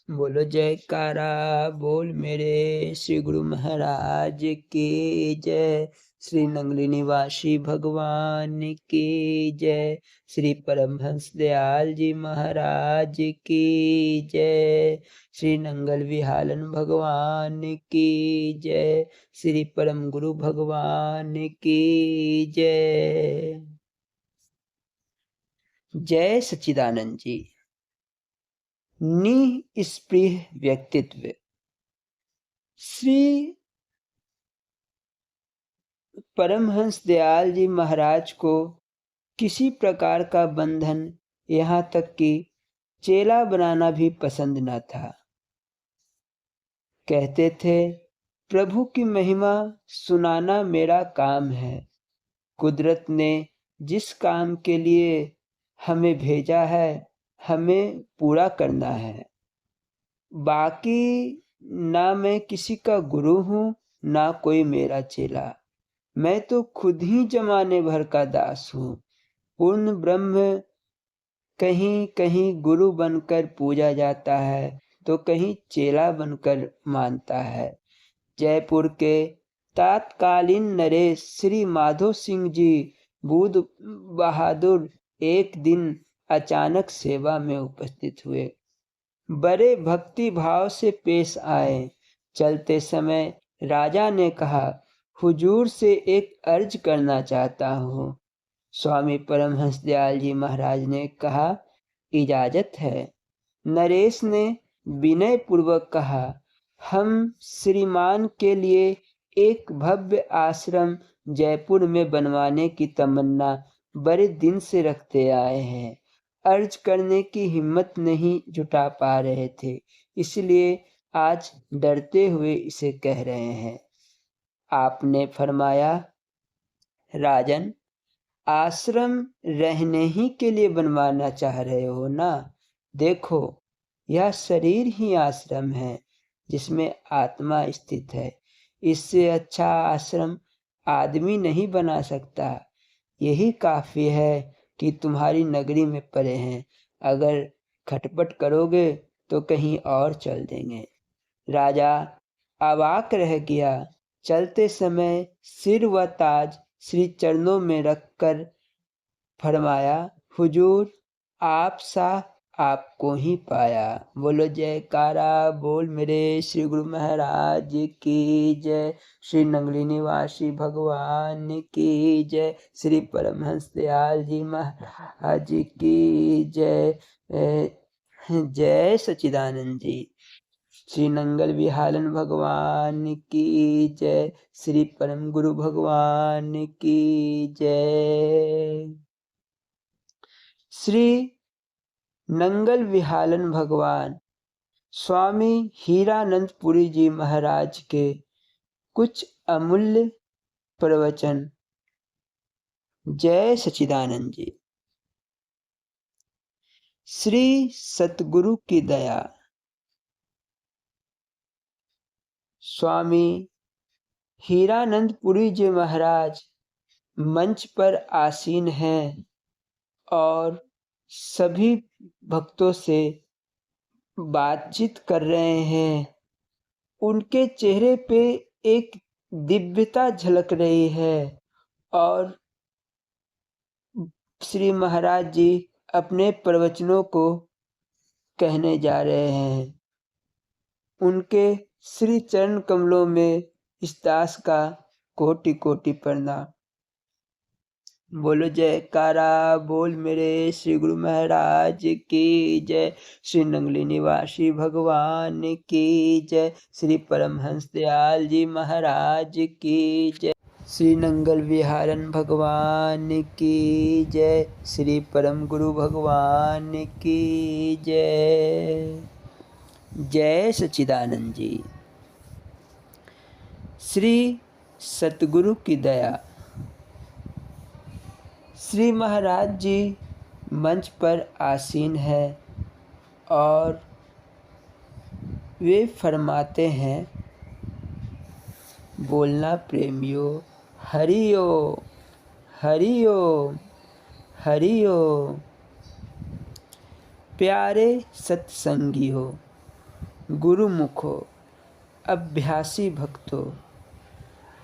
बोलो जयकारा बोल मेरे श्री गुरु महाराज की जय। श्री नंगली निवासी भगवान की जय। श्री परमहंस दयाल जी महाराज की जय। श्री नंगल विहालन भगवान की जय। श्री परम गुरु भगवान की जय। जय सच्चिदानंद जी। निस्पृह व्यक्तित्व। श्री परमहंस दयाल जी महाराज को किसी प्रकार का बंधन, यहाँ तक कि चेला बनाना भी पसंद न था। कहते थे, प्रभु की महिमा सुनाना मेरा काम है। कुदरत ने जिस काम के लिए हमें भेजा है, हमें पूरा करना है। बाकी ना मैं किसी का गुरु हूँ, ना कोई मेरा चेला। मैं तो खुद ही जमाने भर का दास हूँ। पूर्ण ब्रह्म कहीं कहीं गुरु बनकर पूजा जाता है, तो कहीं चेला बनकर मानता है। जयपुर के तत्कालीन नरेश श्री माधो सिंह जी बुद्ध बहादुर एक दिन अचानक सेवा में उपस्थित हुए। बड़े भक्ति भाव से पेश आए। चलते समय राजा ने कहा, हुजूर से एक अर्ज करना चाहता हूँ। स्वामी परमहंस दयाल जी महाराज ने कहा, इजाजत है। नरेश ने विनय पूर्वक कहा, हम श्रीमान के लिए एक भव्य आश्रम जयपुर में बनवाने की तमन्ना बड़े दिन से रखते आए हैं। अर्ज करने की हिम्मत नहीं जुटा पा रहे थे, इसलिए आज डरते हुए इसे कह रहे हैं। आपने फरमाया, राजन, आश्रम रहने ही के लिए बनवाना चाह रहे हो ना? देखो, यह शरीर ही आश्रम है जिसमें आत्मा स्थित है। इससे अच्छा आश्रम आदमी नहीं बना सकता। यही काफी है कि तुम्हारी नगरी में पड़े हैं। अगर खटपट करोगे तो कहीं और चल देंगे। राजा अवाक रह गया। चलते समय सिर व ताज श्री चरणों में रखकर फरमाया, हुजूर, आप सा आपको ही पाया। बोलो जयकारा बोल मेरे श्री गुरु महाराज की जय। श्री नंगली निवासी भगवान की जय। श्री परमहंस दयाल जी महाराज की जय। जय सच्चिदानंद जी। श्री नंगल विहालन भगवान की जय। श्री परम गुरु भगवान की जय। श्री नंगल विहालन भगवान स्वामी हीरानंदपुरी जी महाराज के कुछ अमूल्य प्रवचन। जय सच्चिदानंद जी। श्री सतगुरु की दया। स्वामी हीरानंदपुरी जी महाराज मंच पर आसीन हैं और सभी भक्तों से बातचीत कर रहे हैं। उनके चेहरे पे एक दिव्यता झलक रही है और श्री महाराज जी अपने प्रवचनों को कहने जा रहे हैं। उनके श्री चरण कमलों में इस दास का कोटि कोटि प्रणाम। बोलो जयकारा बोल मेरे श्री गुरु महाराज की जय। श्री नंगली निवासी भगवान की जय। श्री परमहंस दयाल जी महाराज की जय। श्री नंगल विहारन भगवान की जय। श्री परम गुरु भगवान की जय। जय सच्चिदानंद जी। श्री सतगुरु की दया। श्री महाराज जी मंच पर आसीन है और वे फरमाते हैं, बोलना प्रेमियों, हरि ओम हरि ओम हरि ओम। प्यारे सत्संगी हो, गुरुमुखो अभ्यासी भक्तों,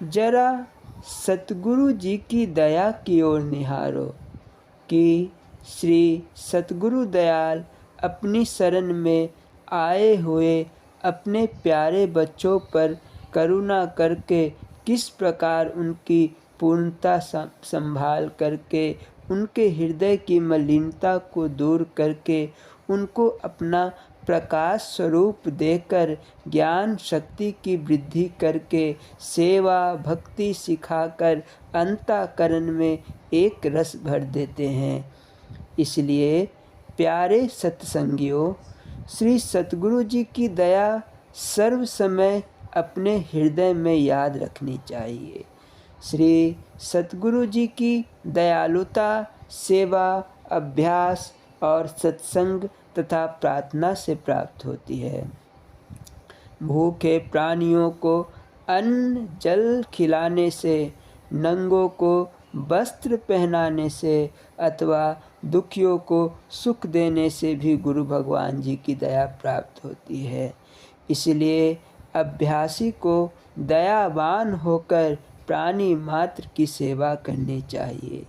जरा सतगुरु जी की दया की ओर निहारो कि श्री सतगुरु दयाल अपनी शरण में आए हुए अपने प्यारे बच्चों पर करुणा करके किस प्रकार उनकी पूर्णता संभाल करके उनके हृदय की मलिनता को दूर करके उनको अपना प्रकाश स्वरूप देकर ज्ञान शक्ति की वृद्धि करके सेवा भक्ति सिखाकर अंतःकरण में एक रस भर देते हैं। इसलिए प्यारे सत्संगियों, श्री सतगुरु जी की दया सर्व समय अपने हृदय में याद रखनी चाहिए। श्री सतगुरु जी की दयालुता सेवा अभ्यास और सत्संग तथा प्रार्थना से प्राप्त होती है। भूखे प्राणियों को अन्न जल खिलाने से, नंगों को वस्त्र पहनाने से अथवा दुखियों को सुख देने से भी गुरु भगवान जी की दया प्राप्त होती है। इसलिए अभ्यासी को दयावान होकर प्राणी मात्र की सेवा करनी चाहिए।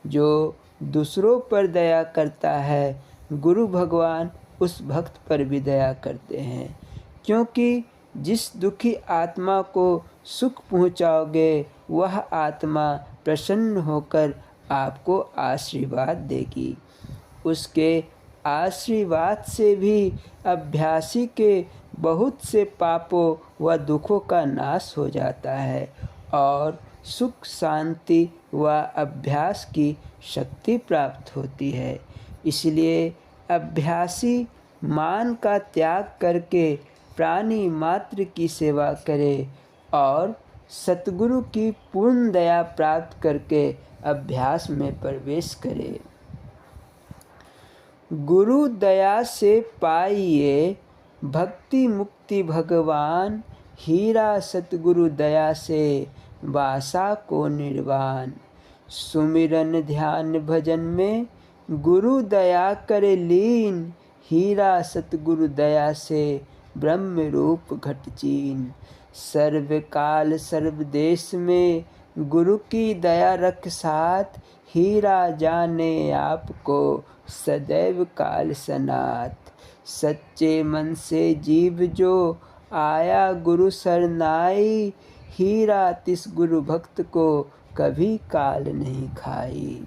जो दूसरों पर दया करता है, गुरु भगवान उस भक्त पर भी दया करते हैं, क्योंकि जिस दुखी आत्मा को सुख पहुँचाओगे वह आत्मा प्रसन्न होकर आपको आशीर्वाद देगी। उसके आशीर्वाद से भी अभ्यासी के बहुत से पापों व दुखों का नाश हो जाता है और सुख शांति व अभ्यास की शक्ति प्राप्त होती है। इसलिए अभ्यासी मान का त्याग करके प्राणी मात्र की सेवा करे और सतगुरु की पूर्ण दया प्राप्त करके अभ्यास में प्रवेश करे। गुरु दया से पाइए भक्ति मुक्ति भगवान, हीरा सतगुरु दया से वासा को निर्वाण। सुमिरन ध्यान भजन में गुरु दया करे लीन, हीरा सतगुरु दया से ब्रह्म रूप घट चीन। सर्व काल सर्व देश में गुरु की दया रख साथ, हीरा जाने आपको सदैव काल सनाथ। सच्चे मन से जीव जो आया गुरु सरनाई, हीरा तिस गुरु भक्त को कभी काल नहीं खाई।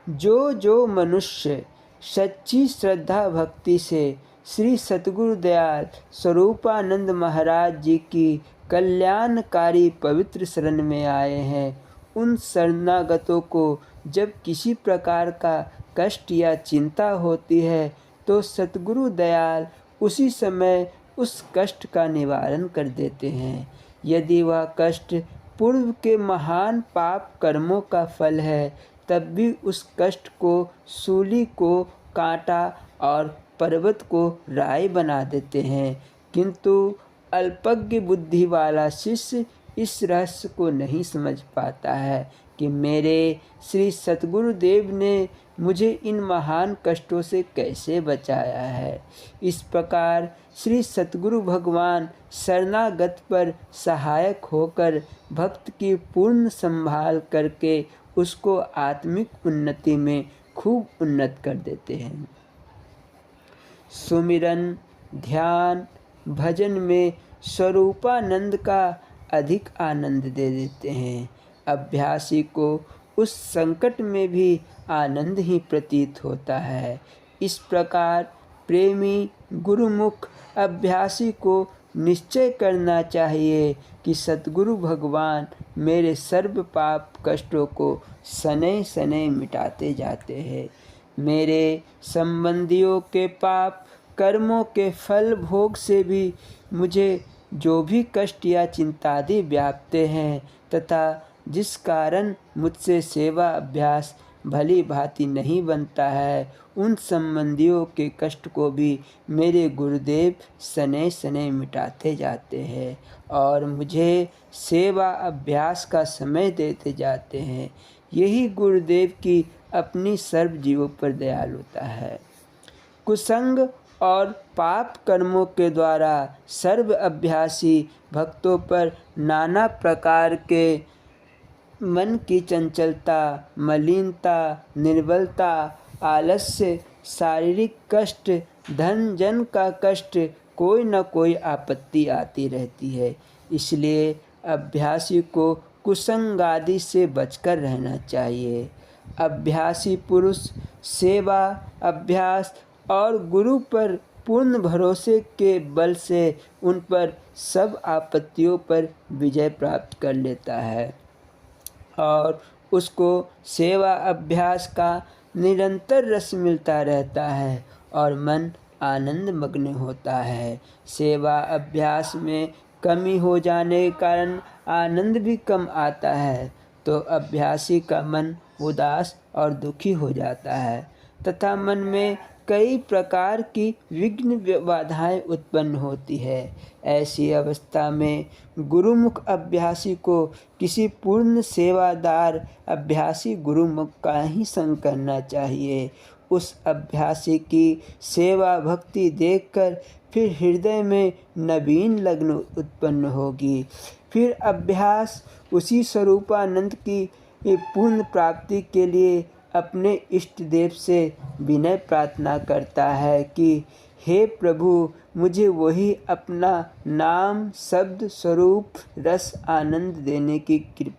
जो मनुष्य सच्ची श्रद्धा भक्ति से श्री सतगुरु दयाल स्वरूपानंद महाराज जी की कल्याणकारी पवित्र शरण में आए हैं, उन शरणागतों को जब किसी प्रकार का कष्ट या चिंता होती है तो सतगुरु दयाल उसी समय उस कष्ट का निवारण कर देते हैं। यदि वह कष्ट पूर्व के महान पाप कर्मों का फल है, तब भी उस कष्ट को, सूली को कांटा और पर्वत को राई बना देते हैं। किंतु अल्पज्ञ बुद्धि वाला शिष्य इस रहस्य को नहीं समझ पाता है कि मेरे श्री सतगुरु देव ने मुझे इन महान कष्टों से कैसे बचाया है। इस प्रकार श्री सतगुरु भगवान शरणागत पर सहायक होकर भक्त की पूर्ण संभाल करके उसको आत्मिक उन्नति में खूब उन्नत कर देते हैं। सुमिरन ध्यान भजन में स्वरूपानंद का अधिक आनंद दे देते हैं। अभ्यासी को उस संकट में भी आनंद ही प्रतीत होता है। इस प्रकार प्रेमी गुरुमुख अभ्यासी को निश्चय करना चाहिए कि सतगुरु भगवान मेरे सर्व पाप कष्टों को शनै शनै मिटाते जाते हैं। मेरे संबंधियों के पाप कर्मों के फल भोग से भी मुझे जो भी कष्ट या चिंतादि व्यापते हैं तथा जिस कारण मुझसे सेवा अभ्यास भली भांति नहीं बनता है, उन संबंधियों के कष्ट को भी मेरे गुरुदेव शनै शनै मिटाते जाते हैं और मुझे सेवा अभ्यास का समय देते जाते हैं। यही गुरुदेव की अपनी सर्व जीवों पर दयालुता है। कुसंग और पाप कर्मों के द्वारा सर्व अभ्यासी भक्तों पर नाना प्रकार के मन की चंचलता, मलिनता, निर्बलता, आलस्य, शारीरिक कष्ट, धन जन का कष्ट, कोई न कोई आपत्ति आती रहती है। इसलिए अभ्यासी को कुसंग आदि से बचकर रहना चाहिए। अभ्यासी पुरुष सेवा, अभ्यास और गुरु पर पूर्ण भरोसे के बल से उन पर सब आपत्तियों पर विजय प्राप्त कर लेता है और उसको सेवा अभ्यास का निरंतर रस मिलता रहता है और मन आनंद मग्न होता है। सेवा अभ्यास में कमी हो जाने के कारण आनंद भी कम आता है, तो अभ्यासी का मन उदास और दुखी हो जाता है तथा मन में कई प्रकार की विघ्न बाधाएं उत्पन्न होती है। ऐसी अवस्था में गुरुमुख अभ्यासी को किसी पूर्ण सेवादार अभ्यासी गुरुमुख का ही संग करना चाहिए। उस अभ्यासी की सेवा भक्ति देखकर फिर हृदय में नवीन लगन उत्पन्न होगी। फिर अभ्यास उसी स्वरूपानंद की पूर्ण प्राप्ति के लिए अपने इष्ट देव से विनय प्रार्थना करता है कि हे प्रभु, मुझे वही अपना नाम शब्द स्वरूप रस आनंद देने की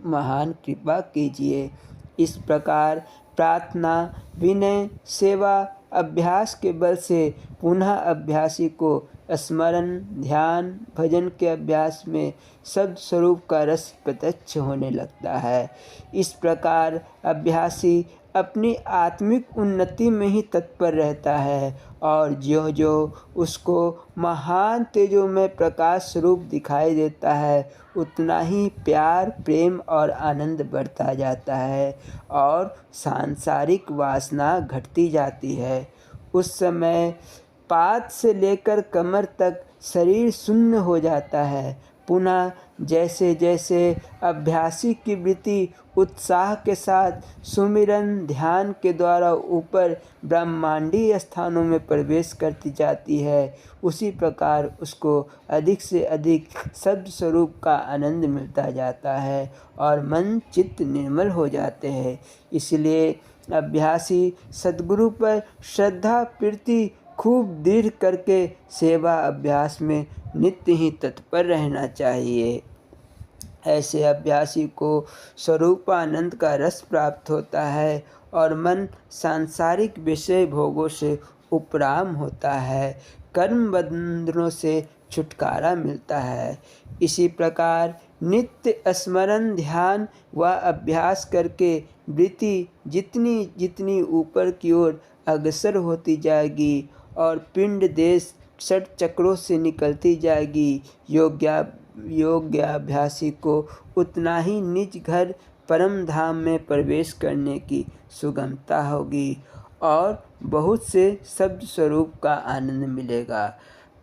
महान कृपा कीजिए। इस प्रकार प्रार्थना, विनय, सेवा, अभ्यास के बल से पुनः अभ्यासी को स्मरण, ध्यान, भजन के अभ्यास में शब्द स्वरूप का रस प्रत्यक्ष होने लगता है। इस प्रकार अभ्यासी अपनी आत्मिक उन्नति में ही तत्पर रहता है और ज्यों ज्यों उसको महान तेजोमय प्रकाश स्वरूप दिखाई देता है, उतना ही प्यार, प्रेम और आनंद बढ़ता जाता है और सांसारिक वासना घटती जाती है। उस समय पाद से लेकर कमर तक शरीर शून्य हो जाता है। पुनः जैसे जैसे अभ्यासी की वृत्ति उत्साह के साथ सुमिरन, ध्यान के द्वारा ऊपर ब्रह्मांडीय स्थानों में प्रवेश करती जाती है, उसी प्रकार उसको अधिक से अधिक शब्द स्वरूप का आनंद मिलता जाता है और मन चित्त निर्मल हो जाते हैं। इसलिए अभ्यासी सद्गुरु पर श्रद्धा प्रीति खूब दृढ़ करके सेवा अभ्यास में नित्य ही तत्पर रहना चाहिए। ऐसे अभ्यासी को स्वरूपानंद का रस प्राप्त होता है और मन सांसारिक विषय भोगों से उपराम होता है, कर्म बंधनों से छुटकारा मिलता है। इसी प्रकार नित्य स्मरण, ध्यान व अभ्यास करके वृत्ति जितनी जितनी ऊपर की ओर अग्रसर होती जाएगी और पिंड देश षट चक्रों से निकलती जाएगी, योग्याभ्यासी को उतना ही निज घर परम धाम में प्रवेश करने की सुगमता होगी और बहुत से शब्द स्वरूप का आनंद मिलेगा।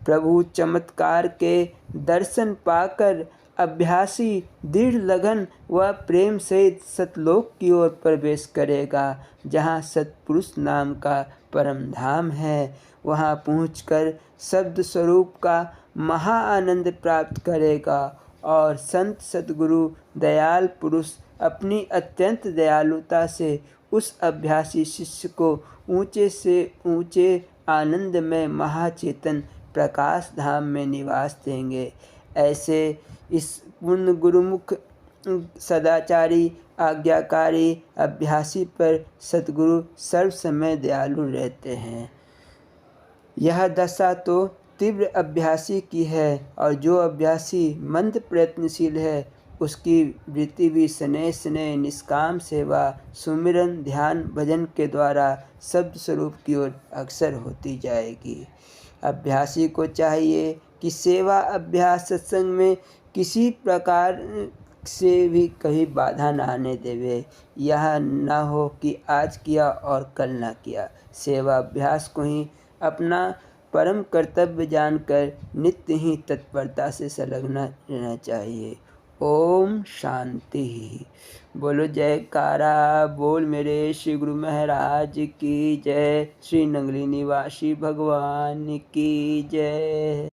प्रभु चमत्कार के दर्शन पाकर अभ्यासी दृढ़ लगन व प्रेम सहित सतलोक की ओर प्रवेश करेगा, जहाँ सतपुरुष नाम का परम धाम है। वहाँ पहुंचकर शब्द स्वरूप का महा आनंद प्राप्त करेगा और संत सद्गुरु दयाल पुरुष अपनी अत्यंत दयालुता से उस अभ्यासी शिष्य को ऊंचे से ऊंचे आनंद में महाचेतन प्रकाश धाम में निवास देंगे। ऐसे इस पूर्ण गुरुमुख सदाचारी आज्ञाकारी अभ्यासी पर सद्गुरु सर्व समय दयालु रहते हैं। यह दशा तो तीव्र अभ्यासी की है और जो अभ्यासी मंद प्रयत्नशील है उसकी वृत्ति भी स्नेह स्नेह निष्काम सेवा, सुमिरन, ध्यान, भजन के द्वारा शब्द स्वरूप की ओर अग्रसर होती जाएगी। अभ्यासी को चाहिए कि सेवा अभ्यास सत्संग में किसी प्रकार से भी कहीं बाधा न आने देवे। यह न हो कि आज किया और कल न किया। सेवा अभ्यास को ही अपना परम कर्तव्य जानकर नित्य ही तत्परता से संलग्न रहना चाहिए। ओम शांति। बोलो जयकारा बोल मेरे श्री गुरु महाराज की जय। श्री नगरी निवासी भगवान की जय।